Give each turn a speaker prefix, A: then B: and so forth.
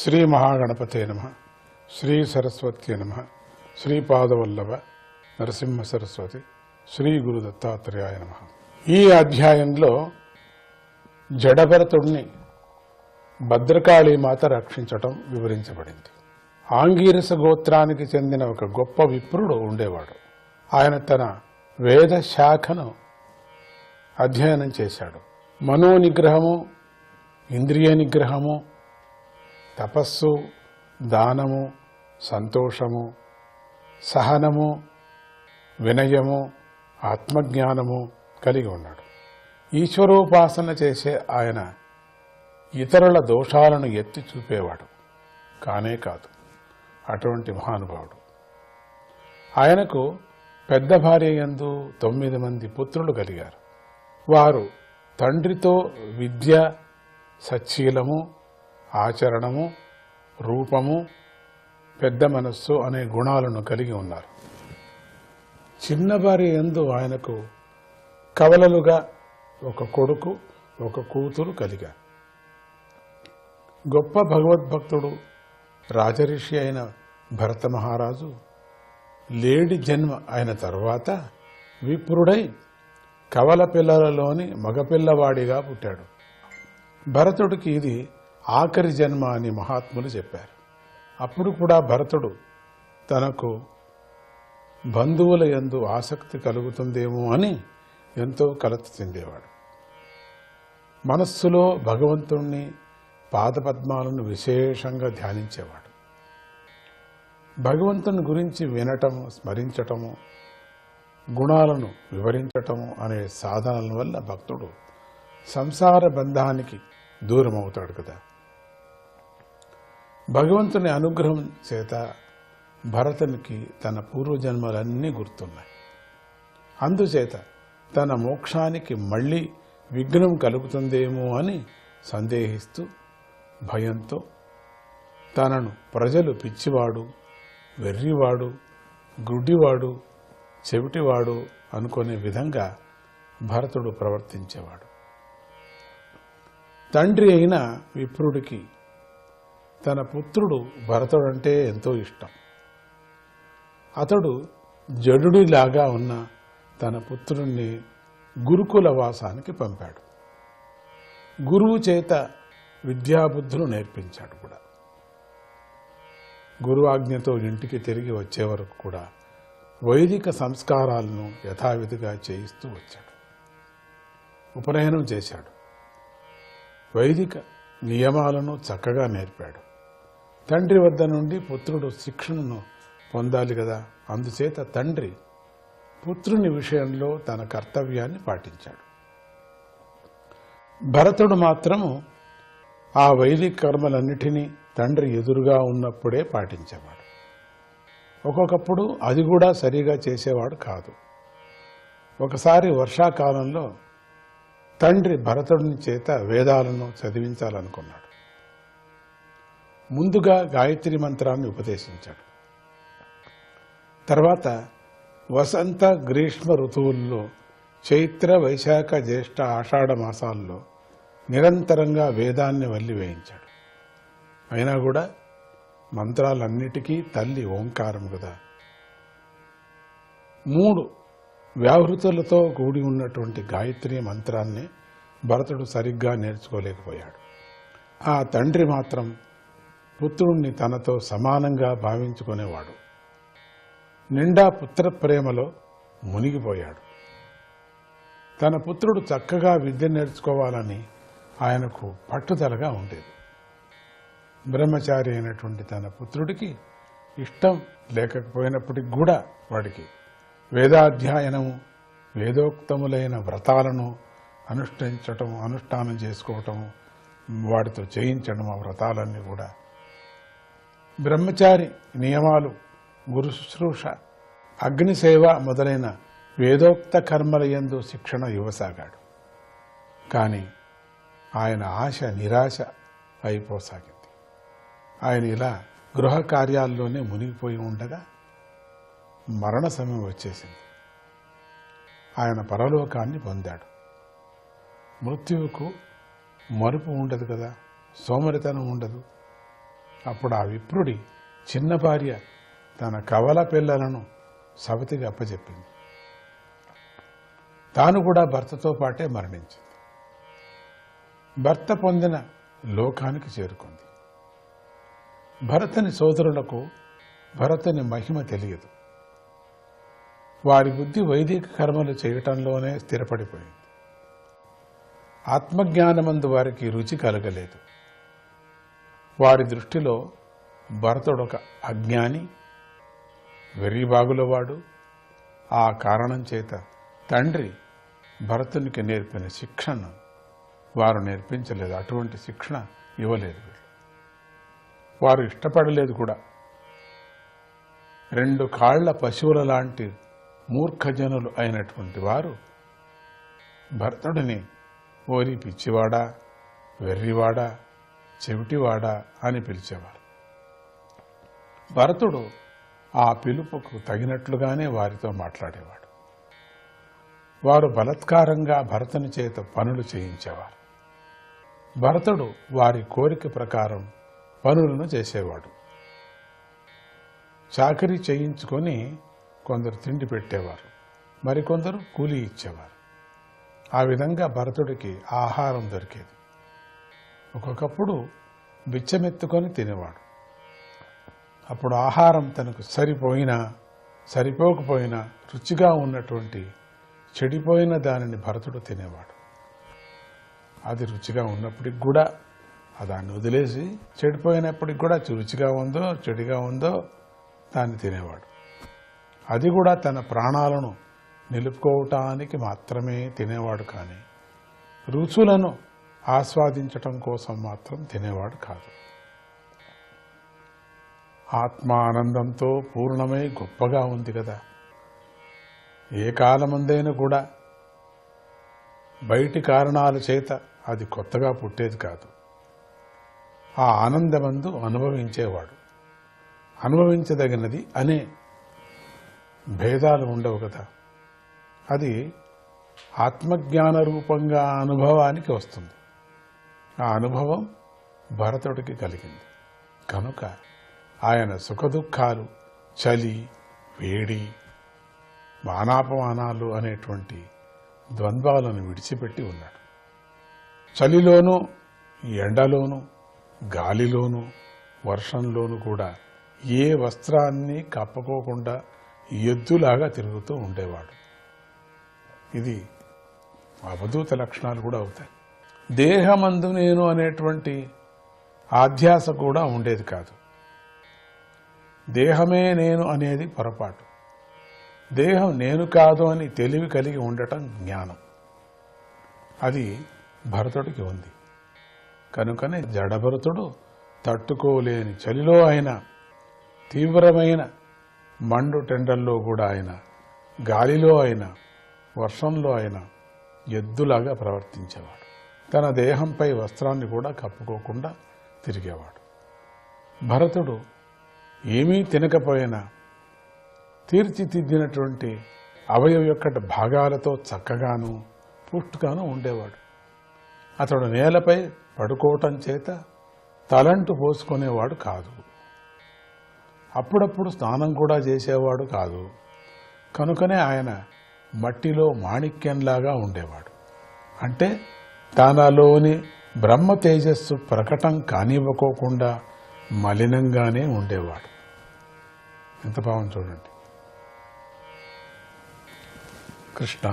A: శ్రీ మహాగణపతే నమః. శ్రీ సరస్వతి నమః. శ్రీపాదవల్లభ నరసింహ సరస్వతి శ్రీ గురు దత్తాత్రేయాయ నమః. ఈ అధ్యాయంలో జడభరతుడిని భద్రకాళీమాత రక్షించటం వివరించబడింది. ఆంగీరస గోత్రానికి చెందిన ఒక గొప్ప విప్రుడు ఉండేవాడు. ఆయన తన వేద శాఖను అధ్యయనం చేశాడు. మనోనిగ్రహము, ఇంద్రియ నిగ్రహము, తపస్సు, దానము, సంతోషము, సహనము, వినయము, ఆత్మజ్ఞానము కలిగి ఉన్నాడు. ఈశ్వరోపాసన చేసే ఆయన ఇతరుల దోషాలను ఎత్తి చూపేవాడు కానే కాదు. అటువంటి మహానుభావుడు. ఆయనకు పెద్ద భార్య యందు 9 మంది పుత్రులు కలిగారు. వారు తండ్రితో విద్య, సచ్చీలము, ఆచరణము, రూపము, పెద్ద మనస్సు అనే గుణాలను కలిగి ఉన్నారు. చిన్న భార్య యందు ఆయనకు కవలలుగా ఒక కొడుకు, ఒక కూతురు కలిగారు. గొప్ప భగవద్భక్తుడు, రాజర్షి అయిన భరత మహారాజు లేడి జన్మ అయిన తరువాత విప్రుడై కవల పిల్లలలోని మగపిల్లవాడిగా పుట్టాడు. భరతుడికి ఇది ఆఖరి జన్మ అని మహాత్ములు చెప్పారు. అప్పుడు కూడా భరతుడు తనకు బంధువుల యందు ఆసక్తి కలుగుతుందేమో అని ఎంతో కలత చెందేవాడు. మనస్సులో భగవంతుణ్ణి, పాదపద్మాలను విశేషంగా ధ్యానించేవాడు. భగవంతుని గురించి వినటము, స్మరించటము, గుణాలను వివరించటము అనే సాధనల వల్ల భక్తుడు సంసార బంధానికి దూరం అవుతాడు కదా. భగవంతుని అనుగ్రహం చేత భరతునికి తన పూర్వజన్మలన్నీ గుర్తున్నాయి. అందుచేత తన మోక్షానికి మళ్లీ విఘ్నం కలుగుతుందేమో అని సందేహిస్తూ భయంతో తనను ప్రజలు పిచ్చివాడు, వెర్రివాడు, గుడ్డివాడు, చెవిటివాడు అనుకునే విధంగా భరతుడు ప్రవర్తించేవాడు. తండ్రి అయిన విప్రుడికి తన పుత్రుడు భరతుడంటే ఎంతో ఇష్టం. అతడు జడుడిలాగా ఉన్న తన పుత్రుణ్ణి గురుకుల వాసానికి పంపాడు. గురువు చేత విద్యాబుద్ధులు నేర్పించాడు కూడా. గురువాజ్ఞతో ఇంటికి తిరిగి వచ్చే వరకు కూడా వైదిక సంస్కారాలను యథావిధిగా చేయిస్తూ వచ్చాడు. ఉపనయనం చేశాడు. వైదిక నియమాలను చక్కగా నేర్పాడు. తండ్రి వద్ద నుండి పుత్రుడు శిక్షణను పొందాలి కదా. అందుచేత తండ్రి పుత్రుని విషయంలో తన కర్తవ్యాన్ని పాటించాడు. భరతుడు మాత్రము ఆ వైదిక కర్మలన్నిటినీ తండ్రి ఎదురుగా ఉన్నప్పుడే పాటించేవాడు. ఒక్కొక్కప్పుడు అది కూడా సరిగా చేసేవాడు కాదు. ఒకసారి వర్షాకాలంలో తండ్రి భరతుడిని చేత వేదాలను చదివించాలనుకున్నాడు. ముందుగా గాయత్రి మంత్రాన్ని ఉపదేశించాడు. తర్వాత వసంత, గ్రీష్మ ఋతువుల్లో చైత్ర, వైశాఖ, జ్యేష్ఠ, ఆషాఢ మాసాల్లో నిరంతరంగా వేదాన్ని వల్లి వేయించాడు. అయినా కూడా మంత్రాలన్నిటికీ తల్లి ఓంకారం కదా. 3 వ్యాహృతులతో కూడి ఉన్నటువంటి గాయత్రి మంత్రాన్ని భరతుడు సరిగ్గా నేర్చుకోలేకపోయాడు. ఆ తండ్రి మాత్రం పుత్రుణ్ణి తనతో సమానంగా భావించుకునేవాడు. నిండా పుత్ర ప్రేమలో మునిగిపోయాడు. తన పుత్రుడు చక్కగా విద్య నేర్చుకోవాలని ఆయనకు పట్టుదలగా ఉండేది. బ్రహ్మచారి అయినటువంటి తన పుత్రుడికి ఇష్టం లేకపోయినప్పటికి కూడా వాడికి వేదాధ్యయనము, వేదోక్తములైన వ్రతాలను అనుష్ఠానం చేసుకోవటము, వాడితో చేయించడం, ఆ వ్రతాలన్నీ కూడా బ్రహ్మచారి నియమాలు, గురు శుశ్రూష, అగ్నిసేవ మొదలైన వేదోక్త కర్మల యందు శిక్షణ ఇవ్వసాగాడు. కానీ ఆయన ఆశ నిరాశ అయిపోసాగింది. ఆయన ఇలా గృహ కార్యాల్లోనే మునిగిపోయి ఉండగా మరణ సమయం వచ్చేసింది. ఆయన పరలోకాన్ని పొందాడు. మృత్యువుకు మరుపు ఉండదు కదా, సోమరితనం ఉండదు. అప్పుడు ఆ విప్రుడి చిన్న భార్య తన కవల పిల్లలను సవతికి అప్పచెప్పింది. తాను కూడా భర్తతో పాటే మరణించింది. భర్త పొందిన లోకానికి చేరుకుంది. భరతుని సోదరులకు భరతుని మహిమ తెలియదు. వారి బుద్ధి వైదిక కర్మలు చేయటంలోనే స్థిరపడిపోయింది. ఆత్మజ్ఞానమందు వారికి రుచి కలగలేదు. వారి దృష్టిలో భరతుడొక అజ్ఞాని, వెర్రిబాగులవాడు. ఆ కారణం చేత తండ్రి భరతునికి నేర్పిన శిక్షను వారు నేర్పించలేదు. అటువంటి శిక్షణ ఇవ్వలేదు. వారు ఇష్టపడలేదు కూడా. 2 కాళ్ల పశువుల లాంటి మూర్ఖజనులు అయినటువంటి వారు భరతుడిని ఓరి పిచ్చివాడా, వెర్రివాడా, చెవిటివాడా అని పిలిచేవారు. భరతుడు ఆ పిలుపుకు తగినట్లుగానే వారితో మాట్లాడేవాడు. వారు బలత్కారంగా భరతుని చేత పనులు చేయించేవారు. భరతుడు వారి కోరిక ప్రకారం పనులను చేసేవాడు. చాకరీ చేయించుకొని కొందరు తిండి పెట్టేవారు, మరికొందరు కూలీ ఇచ్చేవారు. ఆ విధంగా భరతుడికి ఆహారం దొరికేది. ఒక్కొక్కప్పుడు బిచ్చమెత్తుకొని తినేవాడు. అప్పుడు ఆహారం తనకు సరిపోయినా సరిపోకపోయినా రుచిగా ఉన్నటువంటి చెడిపోయిన దానిని భరతుడు తినేవాడు. అది రుచిగా ఉన్నప్పటికి కూడా దాన్ని వదిలేసి చెడిపోయినప్పటికి కూడా రుచిగా ఉందో చెడిగా ఉందో దాన్ని తినేవాడు. అది కూడా తన ప్రాణాలను నిలుపుకోవటానికి మాత్రమే తినేవాడు, కానీ రుచులను ఆస్వాదించటం కోసం మాత్రం తినేవాడు కాదు. ఆత్మానందంతో పూర్ణమై గొప్పగా ఉంది కదా. ఏ కాలమందైనా కూడా బయటి కారణాల చేత అది కొత్తగా పుట్టేది కాదు. ఆ ఆనందమందు అనుభవించేవాడు. అనుభవించదగినది అనే భేదాలు ఉండవు కదా. అది ఆత్మజ్ఞాన రూపంగా అనుభవానికి వస్తుంది. ఆ అనుభవం భరతుడికి కలిగింది కనుక ఆయన సుఖదుఖాలు, చలి, వేడి, మానాపమానాలు అనేటువంటి ద్వంద్వాలను విడిచిపెట్టి ఉన్నాడు. చలిలోనూ, ఎండలోనూ, గాలిలోనూ, వర్షంలోనూ కూడా ఏ వస్త్రాన్ని కప్పుకోకుండా ఎద్దులాగా తిరుగుతూ ఉండేవాడు. ఇది అవధూత లక్షణాలు కూడా అవుతాయి. దేహమందు నేను అనేటువంటి ఆధ్యాస కూడా ఉండేది కాదు. దేహమే నేను అనేది పొరపాటు. దేహం నేను కాదు అని తెలివి కలిగి ఉండటం జ్ఞానం. అది భరతుడికి ఉంది కనుకనే జడభరతుడు తట్టుకోలేని చలిలో అయినా, తీవ్రమైన మండు టెండల్లో కూడా అయినా, గాలిలో అయినా, వర్షంలో అయినా ఎద్దులాగా ప్రవర్తించేవాడు. తన దేహంపై వస్త్రాన్ని కూడా కప్పుకోకుండా తిరిగేవాడు. భరతుడు ఏమీ తినకపోయినా తీర్చిదిద్దినటువంటి అవయవ యొక్క భాగాలతో చక్కగాను పుష్టిగాను ఉండేవాడు. అతడు నేలపై పడుకోవటం చేత తలంటు పోసుకునేవాడు కాదు. అప్పుడప్పుడు స్నానం కూడా చేసేవాడు కాదు. కనుకనే ఆయన మట్టిలో మాణిక్యంలాగా ఉండేవాడు. అంటే తనలోని బ్రహ్మ తేజస్సు ప్రకటం కానివ్వకోకుండా మలినంగానే ఉండేవాడు. ఎంత భావం చూడండి. కృష్ణ